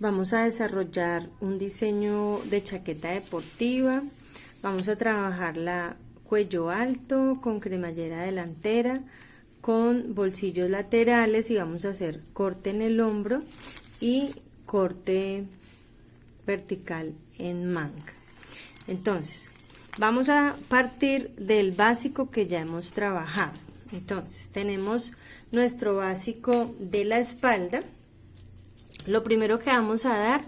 Vamos a desarrollar un diseño de chaqueta deportiva. Vamos a trabajar la cuello alto con cremallera delantera, con bolsillos laterales y vamos a hacer corte en el hombro y corte vertical en manga. Entonces, vamos a partir del básico que ya hemos trabajado. Entonces, tenemos nuestro básico de la espalda. Lo primero que vamos a dar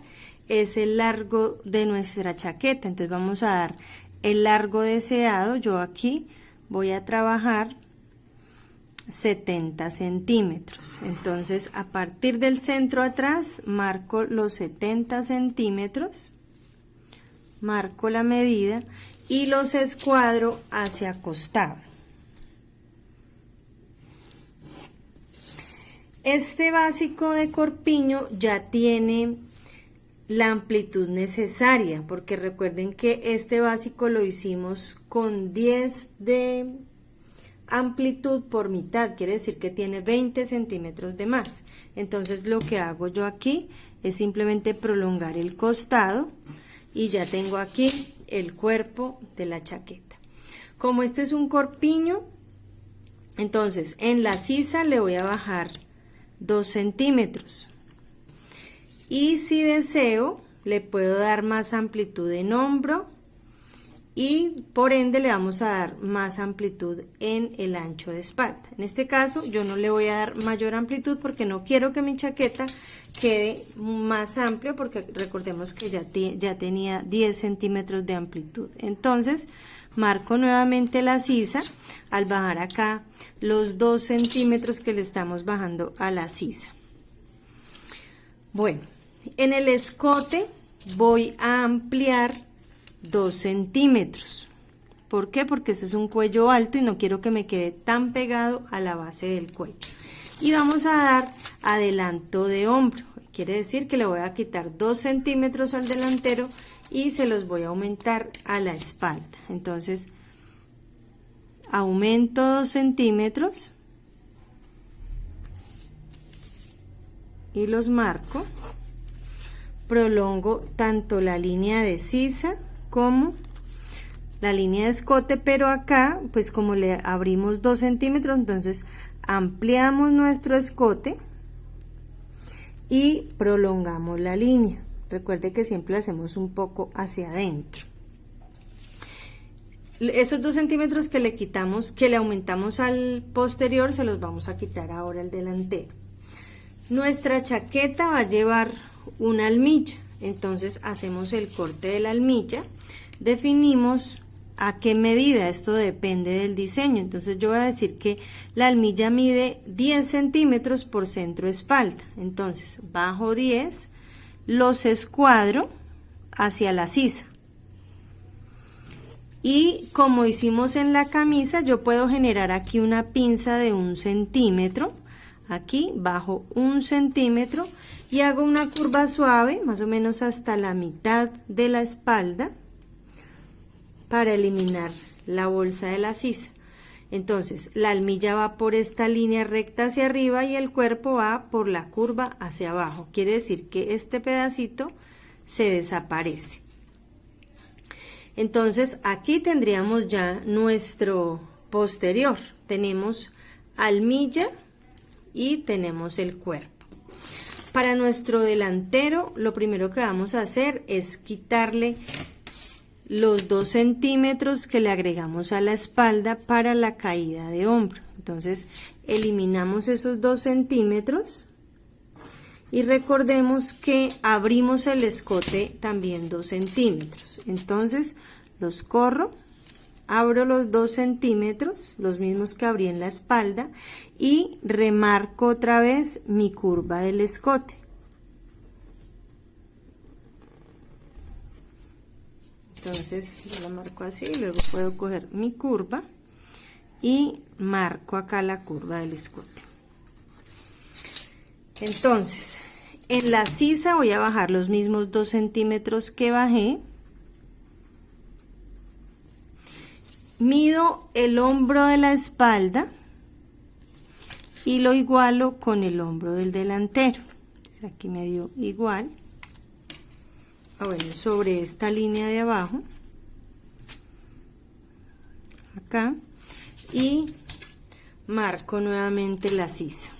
es el largo de nuestra chaqueta. Entonces vamos a dar el largo deseado. Yo aquí voy a trabajar 70 centímetros. Entonces a partir del centro atrás marco los 70 centímetros, marco la medida y los escuadro hacia costado. Este básico de corpiño ya tiene la amplitud necesaria, porque recuerden que este básico lo hicimos con 10 de amplitud por mitad, quiere decir que tiene 20 centímetros de más. Entonces lo que hago yo aquí es simplemente prolongar el costado y ya tengo aquí el cuerpo de la chaqueta. Como este es un corpiño, entonces en la sisa le voy a bajar 2 centímetros y si deseo le puedo dar más amplitud en hombro y por ende le vamos a dar más amplitud en el ancho de espalda. En este caso yo no le voy a dar mayor amplitud porque no quiero que mi chaqueta quede más amplia, porque recordemos que ya tenía 10 centímetros de amplitud. Entonces marco nuevamente la sisa al bajar acá los 2 centímetros que le estamos bajando a la sisa. Bueno, en el escote voy a ampliar 2 centímetros. ¿Por qué? Porque este es un cuello alto y no quiero que me quede tan pegado a la base del cuello. Y vamos a dar adelanto de hombro. Quiere decir que le voy a quitar 2 centímetros al delantero y se los voy a aumentar a la espalda. Entonces aumento 2 centímetros y los marco, prolongo tanto la línea de sisa como la línea de escote, pero acá pues como le abrimos 2 centímetros, entonces ampliamos nuestro escote y prolongamos la línea. Recuerde que siempre la hacemos un poco hacia adentro. Esos 2 centímetros que le quitamos, que le aumentamos al posterior, se los vamos a quitar ahora al delantero. Nuestra chaqueta va a llevar una almilla, entonces hacemos el corte de la almilla, definimos a qué medida, esto depende del diseño. Entonces yo voy a decir que la almilla mide 10 centímetros por centro espalda. Entonces bajo 10, los escuadro hacia la sisa. Y como hicimos en la camisa, yo puedo generar aquí una pinza de 1 centímetro. Aquí bajo 1 centímetro y hago una curva suave, más o menos hasta la mitad de la espalda, para eliminar la bolsa de la sisa. Entonces la almilla va por esta línea recta hacia arriba y el cuerpo va por la curva hacia abajo. Quiere decir que este pedacito se desaparece. Entonces aquí tendríamos ya nuestro posterior. Tenemos almilla y tenemos el cuerpo. Para nuestro delantero, lo primero que vamos a hacer es quitarle los 2 centímetros que le agregamos a la espalda para la caída de hombro. Entonces eliminamos esos 2 centímetros y recordemos que abrimos el escote también 2 centímetros. Entonces los corro, abro los 2 centímetros, los mismos que abrí en la espalda, y remarco otra vez mi curva del escote. Entonces yo la marco así, luego puedo coger mi curva y marco acá la curva del escote. Entonces en la sisa voy a bajar los mismos 2 centímetros que bajé. Mido el hombro de la espalda y lo igualo con el hombro del delantero. Entonces aquí me dio igual. bueno, sobre esta línea de abajo, acá, y marco nuevamente la sisa.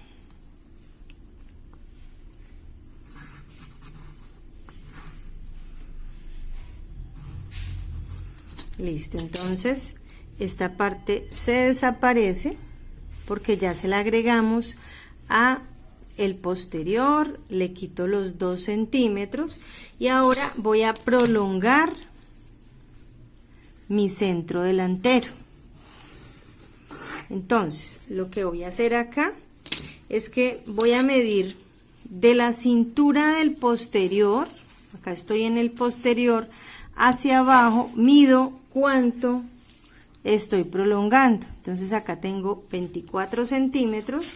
Listo, entonces esta parte se desaparece porque ya se la agregamos a el posterior, le quito los 2 centímetros y ahora voy a prolongar mi centro delantero. Entonces lo que voy a hacer acá es que voy a medir de la cintura del posterior, acá estoy en el posterior, hacia abajo, mido cuánto estoy prolongando. Entonces acá tengo 24 centímetros.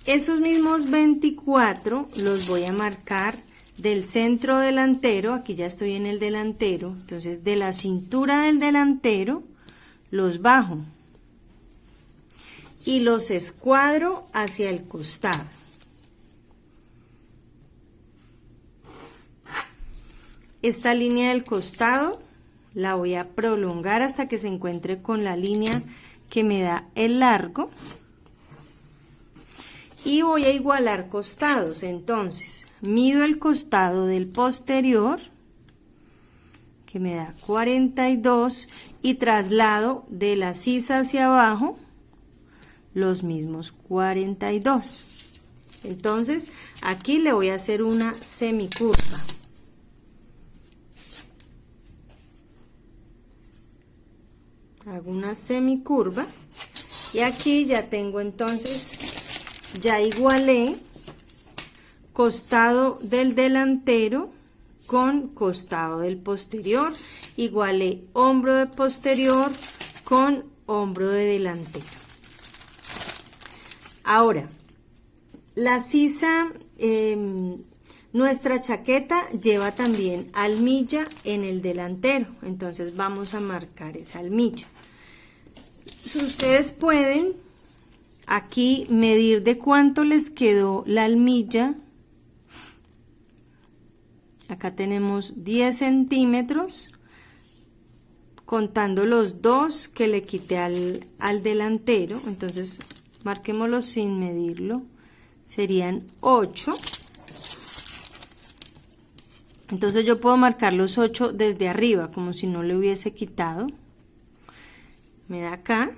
Esos mismos 24 los voy a marcar del centro delantero, aquí ya estoy en el delantero, entonces de la cintura del delantero los bajo y los escuadro hacia el costado. Esta línea del costado la voy a prolongar hasta que se encuentre con la línea que me da el largo y voy a igualar costados. Entonces mido el costado del posterior que me da 42 y traslado de la sisa hacia abajo los mismos 42. Entonces aquí le voy a hacer una semicurva. Hago una semicurva y aquí ya tengo, entonces ya igualé costado del delantero con costado del posterior, igualé hombro de posterior con hombro de delantero. Ahora la sisa, nuestra chaqueta lleva también almilla en el delantero, entonces vamos a marcar esa almilla. Ustedes pueden aquí medir de cuánto les quedó la almilla. Acá tenemos 10 centímetros, contando los 2 que le quité al delantero, entonces marquémoslo sin medirlo, serían 8. Entonces yo puedo marcar los 8 desde arriba, como si no le hubiese quitado. Me da acá.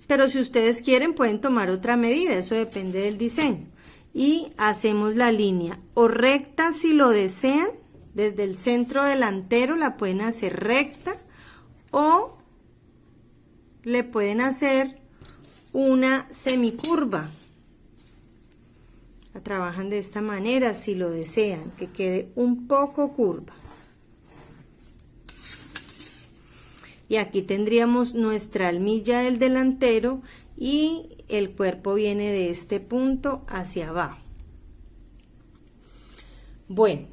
Pero si ustedes quieren pueden tomar otra medida, eso depende del diseño. Y hacemos la línea o recta si lo desean, desde el centro delantero la pueden hacer recta o le pueden hacer una semicurva. La trabajan de esta manera si lo desean, que quede un poco curva. Y aquí tendríamos nuestra almilla del delantero y el cuerpo viene de este punto hacia abajo. Bueno,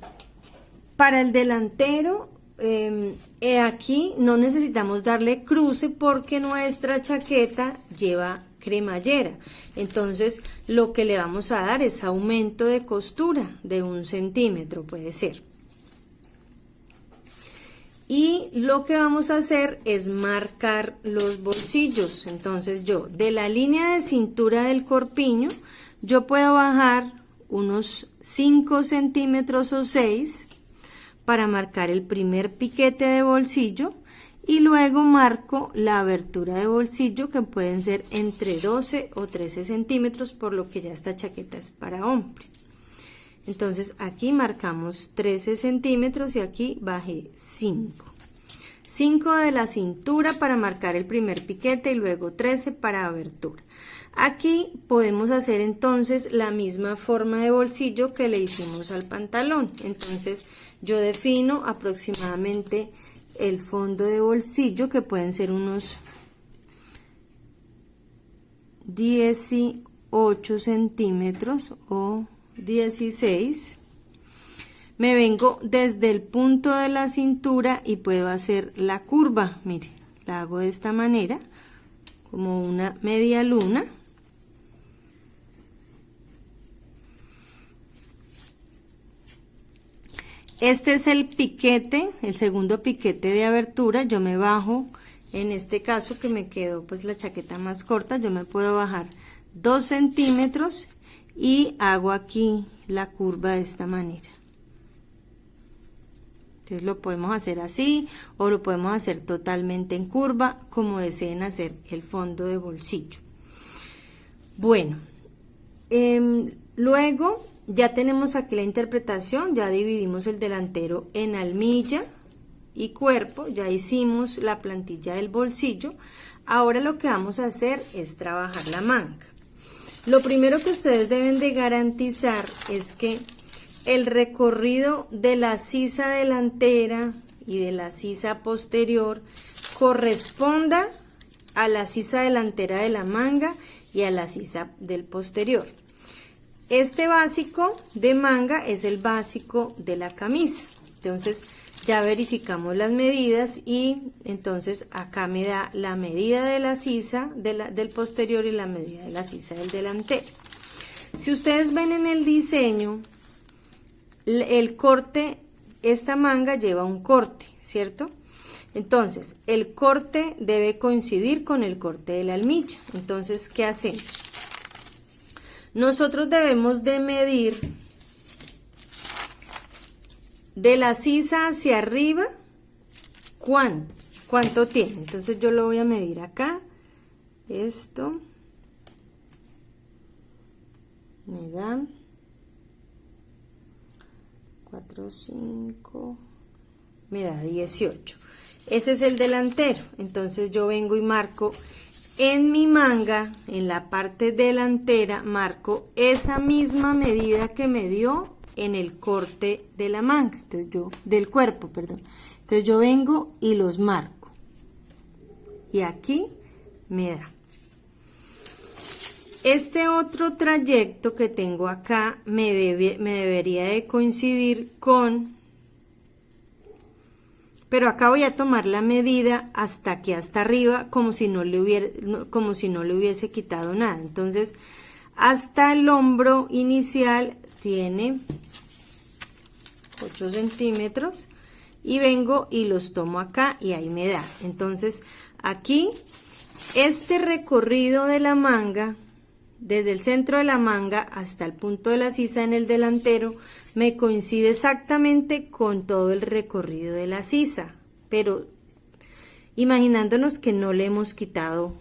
para el delantero, aquí no necesitamos darle cruce porque nuestra chaqueta lleva cremallera. Entonces lo que le vamos a dar es aumento de costura de 1 centímetro, puede ser. Y lo que vamos a hacer es marcar los bolsillos. Entonces yo de la línea de cintura del corpiño, yo puedo bajar unos 5 centímetros o 6 para marcar el primer piquete de bolsillo y luego marco la abertura de bolsillo que pueden ser entre 12 o 13 centímetros, por lo que ya esta chaqueta es para hombre. Entonces aquí marcamos 13 centímetros y aquí bajé 5. 5 de la cintura para marcar el primer piquete y luego 13 para abertura. Aquí podemos hacer entonces la misma forma de bolsillo que le hicimos al pantalón. Entonces yo defino aproximadamente el fondo de bolsillo, que pueden ser unos 18 centímetros o 16. Me vengo desde el punto de la cintura y puedo hacer la curva. Mire, la hago de esta manera, como una media luna. Este es el piquete, el segundo piquete de abertura. Yo me bajo, en este caso que me quedó pues la chaqueta más corta, yo me puedo bajar 2 centímetros y hago aquí la curva de esta manera. Entonces lo podemos hacer así o lo podemos hacer totalmente en curva, como deseen hacer el fondo de bolsillo. Bueno, luego ya tenemos aquí la interpretación, ya dividimos el delantero en almilla y cuerpo, ya hicimos la plantilla del bolsillo. Ahora lo que vamos a hacer es trabajar la manga. Lo primero que ustedes deben de garantizar es que el recorrido de la sisa delantera y de la sisa posterior corresponda a la sisa delantera de la manga y a la sisa del posterior. Este básico de manga es el básico de la camisa. Entonces ya verificamos las medidas y entonces acá me da la medida de la sisa del posterior y la medida de la sisa del delantero. Si ustedes ven en el diseño, el corte, esta manga lleva un corte, ¿cierto? Entonces el corte debe coincidir con el corte de la almilla. Entonces, ¿qué hacemos? Nosotros debemos de medir de la sisa hacia arriba cuánto tiene. Entonces yo lo voy a medir acá. Esto me da 4, 5, me da 18. Ese es el delantero. Entonces yo vengo y marco en mi manga, en la parte delantera, marco esa misma medida que me dio en el corte de la manga, del cuerpo, perdón. Entonces yo vengo y los marco. Y aquí me da. Este otro trayecto que tengo acá me debería de coincidir con, pero acá voy a tomar la medida hasta aquí, hasta arriba, como si no le hubiese quitado nada. Entonces, hasta el hombro inicial tiene 8 centímetros y vengo y los tomo acá y ahí me da. Entonces, aquí, este recorrido de la manga, desde el centro de la manga hasta el punto de la sisa en el delantero, me coincide exactamente con todo el recorrido de la sisa, pero imaginándonos que no le hemos quitado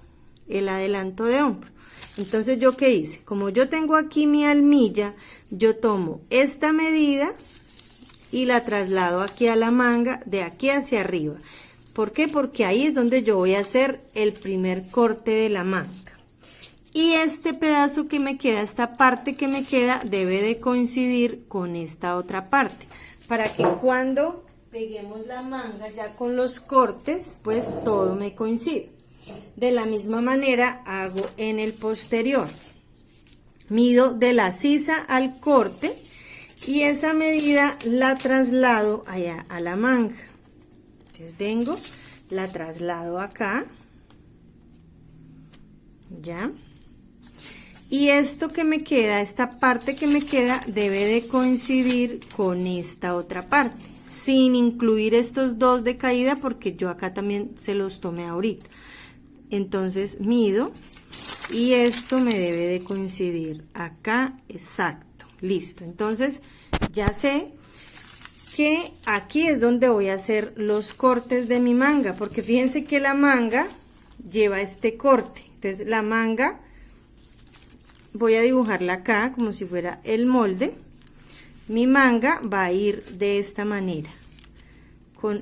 el adelanto de hombro. Entonces, ¿yo qué hice? Como yo tengo aquí mi almilla, yo tomo esta medida y la traslado aquí a la manga, de aquí hacia arriba. ¿Por qué? Porque ahí es donde yo voy a hacer el primer corte de la manga. Y este pedazo que me queda, esta parte que me queda, debe de coincidir con esta otra parte, para que cuando peguemos la manga ya con los cortes, pues todo me coincide. De la misma manera hago en el posterior. Mido de la sisa al corte y esa medida la traslado allá a la manga. Entonces vengo, la traslado acá, ya. Y esto que me queda, esta parte que me queda, debe de coincidir con esta otra parte, sin incluir estos dos de caída, porque yo acá también se los tomé ahorita. Entonces mido y esto me debe de coincidir acá, exacto, listo. Entonces ya sé que aquí es donde voy a hacer los cortes de mi manga, porque fíjense que la manga lleva este corte. Entonces la manga voy a dibujarla acá como si fuera el molde. Mi manga va a ir de esta manera.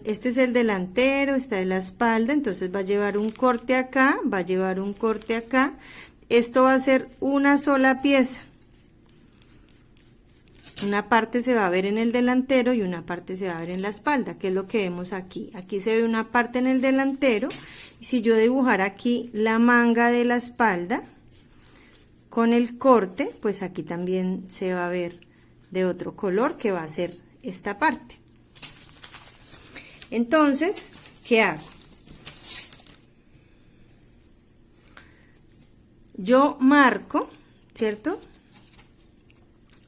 Este es el delantero, esta es la espalda, entonces va a llevar un corte acá, va a llevar un corte acá. Esto va a ser una sola pieza. Una parte se va a ver en el delantero y una parte se va a ver en la espalda, que es lo que vemos aquí. Aquí se ve una parte en el delantero, y si yo dibujara aquí la manga de la espalda con el corte, pues aquí también se va a ver de otro color, que va a ser esta parte. Entonces, ¿qué hago? Yo marco, ¿cierto?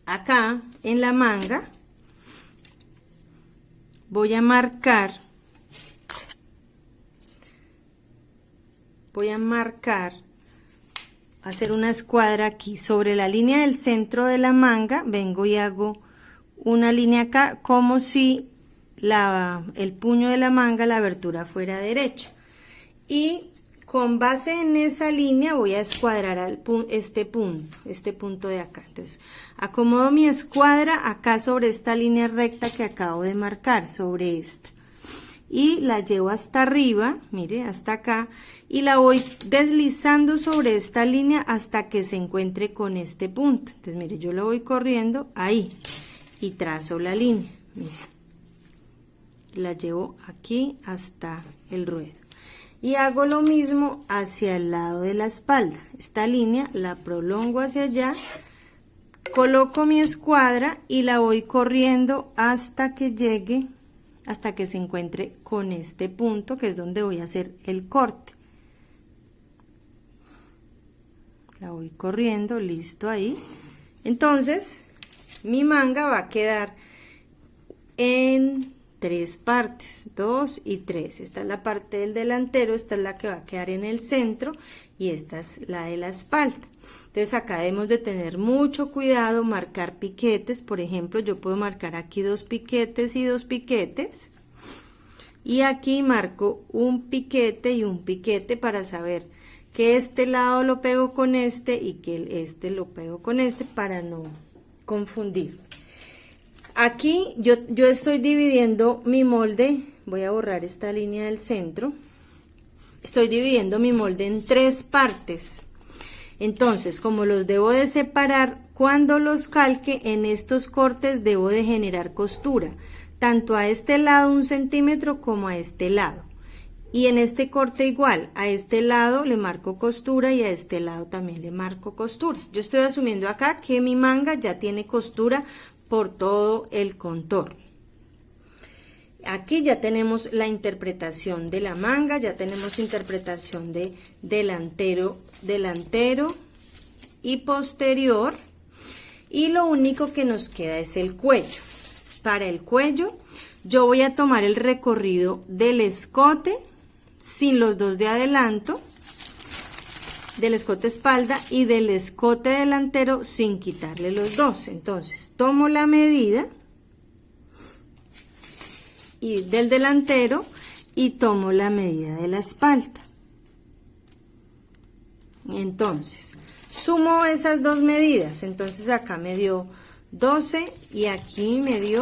Acá en la manga, voy a marcar hacer una escuadra aquí sobre la línea del centro de la manga. Vengo y hago una línea acá como si el puño de la manga, la abertura fuera derecha, y con base en esa línea voy a escuadrar este punto de acá. Entonces acomodo mi escuadra acá sobre esta línea recta que acabo de marcar, sobre esta, y la llevo hasta arriba, mire, hasta acá, y la voy deslizando sobre esta línea hasta que se encuentre con este punto. Entonces mire, yo lo voy corriendo ahí y trazo la línea, mire, la llevo aquí hasta el ruedo, y hago lo mismo hacia el lado de la espalda. Esta línea la prolongo hacia allá, coloco mi escuadra y la voy corriendo hasta que llegue, hasta que se encuentre con este punto, que es donde voy a hacer el corte. La voy corriendo, listo, ahí. Entonces mi manga va a quedar en 3 partes, 2 y 3. Esta es la parte del delantero, esta es la que va a quedar en el centro y esta es la de la espalda. Entonces acá debemos de tener mucho cuidado, marcar piquetes. Por ejemplo, yo puedo marcar aquí 2 piquetes y 2 piquetes, y aquí marco un piquete y un piquete para saber que este lado lo pego con este y que este lo pego con este, para no confundir. Aquí yo estoy dividiendo mi molde, voy a borrar esta línea del centro, estoy dividiendo mi molde en 3 partes. Entonces, como los debo de separar, cuando los calque en estos cortes debo de generar costura, tanto a este lado 1 centímetro como a este lado. Y en este corte igual, a este lado le marco costura y a este lado también le marco costura. Yo estoy asumiendo acá que mi manga ya tiene costura por todo el contorno. Aquí ya tenemos la interpretación de la manga, ya tenemos interpretación de delantero y posterior, y lo único que nos queda es el cuello. Para el cuello yo voy a tomar el recorrido del escote sin los 2 de adelanto, del escote espalda, y del escote delantero sin quitarle los 2. Entonces tomo la medida y del delantero y tomo la medida de la espalda. Entonces sumo esas 2 medidas. Entonces acá me dio 12 y aquí me dio,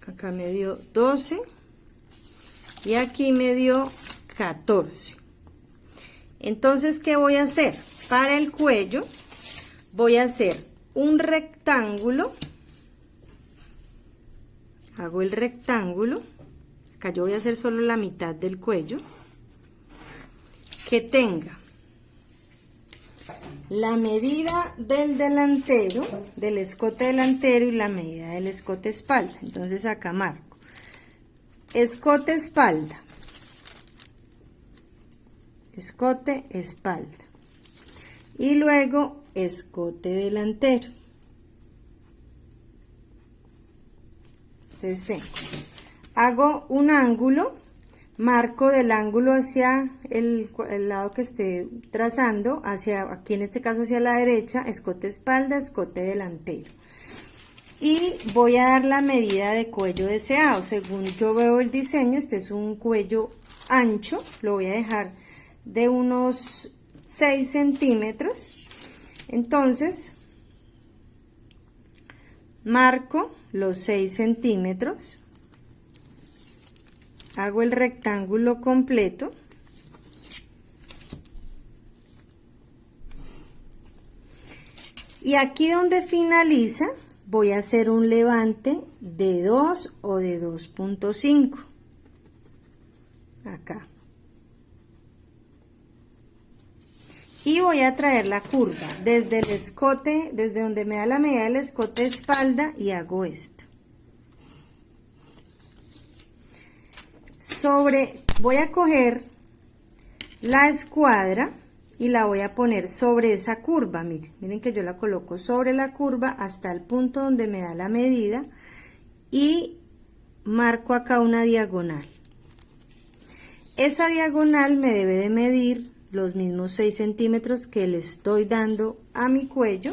acá me dio 12 y aquí me dio 14. Entonces, ¿qué voy a hacer? Para el cuello voy a hacer un rectángulo, hago el rectángulo, acá yo voy a hacer solo la mitad del cuello, que tenga la medida del delantero, del escote delantero, y la medida del escote espalda. Entonces acá marco escote espalda, escote espalda, y luego escote delantero. Entonces hago un ángulo, marco del ángulo hacia el lado que esté trazando, hacia aquí en este caso hacia la derecha, escote espalda, escote delantero, y voy a dar la medida de cuello deseado. Según yo veo el diseño, este es un cuello ancho, lo voy a dejar de unos 6 centímetros. Entonces marco los 6 centímetros, hago el rectángulo completo, y aquí donde finaliza voy a hacer un levante de 2 o de 2.5 acá, y voy a traer la curva desde el escote, desde donde me da la medida del escote espalda, y hago esto. Voy a coger la escuadra y la voy a poner sobre esa curva. Miren que yo la coloco sobre la curva hasta el punto donde me da la medida y marco acá una diagonal. Esa diagonal me debe de medir los mismos 6 centímetros que le estoy dando a mi cuello,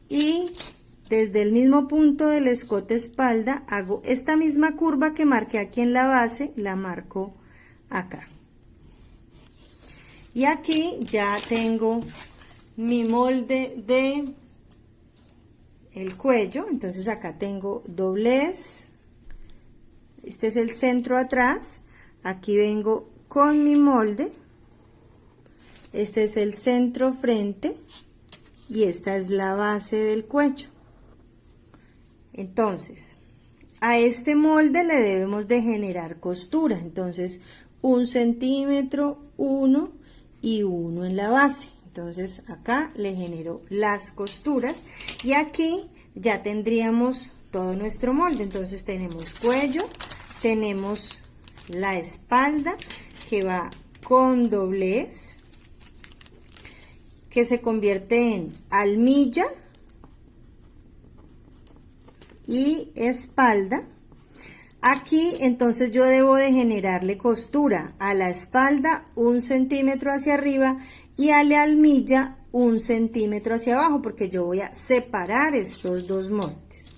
y desde el mismo punto del escote espalda hago esta misma curva que marqué aquí en la base, la marco acá. Y aquí ya tengo mi molde de el cuello. Entonces acá tengo doblez, este es el centro atrás, aquí vengo con mi molde, este es el centro frente y esta es la base del cuello. Entonces a este molde le debemos de generar costura, entonces 1 centímetro, 1 y 1 en la base. Entonces acá le genero las costuras y aquí ya tendríamos todo nuestro molde. Entonces tenemos cuello, tenemos la espalda que va con doblez, que se convierte en almilla y espalda. Aquí entonces yo debo de generarle costura a la espalda 1 centímetro hacia arriba y a la almilla 1 centímetro hacia abajo, porque yo voy a separar estos dos moldes.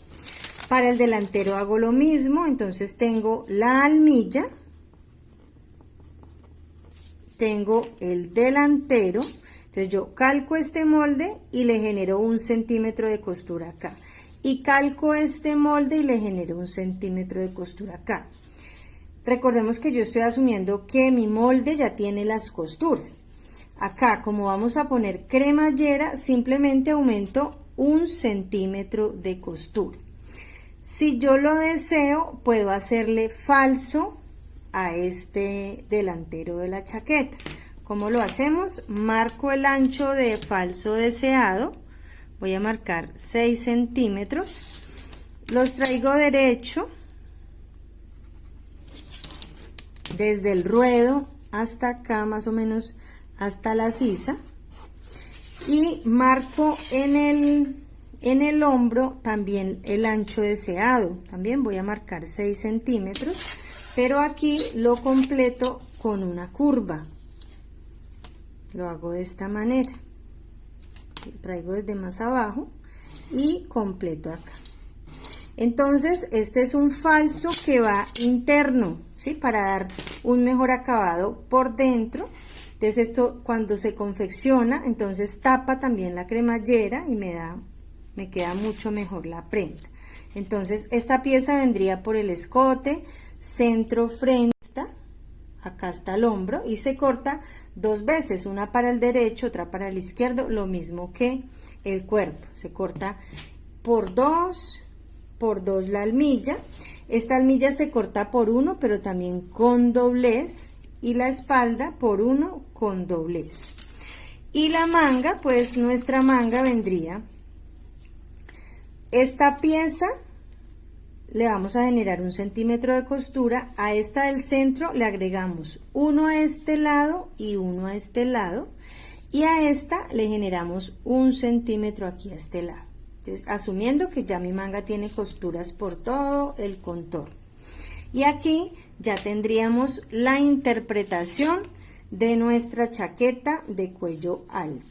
Para el delantero hago lo mismo, entonces tengo la almilla, tengo el delantero, entonces yo calco este molde y le genero 1 centímetro de costura acá. Y calco este molde y le genero 1 centímetro de costura acá. Recordemos que yo estoy asumiendo que mi molde ya tiene las costuras. Acá, como vamos a poner cremallera, simplemente aumento 1 centímetro de costura. Si yo lo deseo, puedo hacerle falso a este delantero de la chaqueta. ¿Cómo lo hacemos? Marco el ancho de falso deseado. Voy a marcar 6 centímetros, los traigo derecho desde el ruedo hasta acá, más o menos hasta la sisa, y marco en el hombro también el ancho deseado. También voy a marcar 6 centímetros, pero aquí lo completo con una curva. Lo hago de esta manera. Traigo desde más abajo y completo acá. Entonces este es un falso que va interno, ¿sí? Para dar un mejor acabado por dentro. Entonces esto cuando se confecciona, entonces tapa también la cremallera y me queda mucho mejor la prenda. Entonces esta pieza vendría por el escote, centro frente, acá está el hombro, y se corta 2 veces, una para el derecho, otra para el izquierdo, lo mismo que el cuerpo. Se corta por 2 la almilla. Esta almilla se corta por 1, pero también con doblez, y la espalda por 1 con doblez. Y la manga, pues nuestra manga vendría, esta pieza le vamos a generar 1 centímetro de costura, a esta del centro le agregamos 1 a este lado y 1 a este lado, y a esta le generamos 1 centímetro aquí a este lado. Entonces, asumiendo que ya mi manga tiene costuras por todo el contorno. Y aquí ya tendríamos la interpretación de nuestra chaqueta de cuello alto.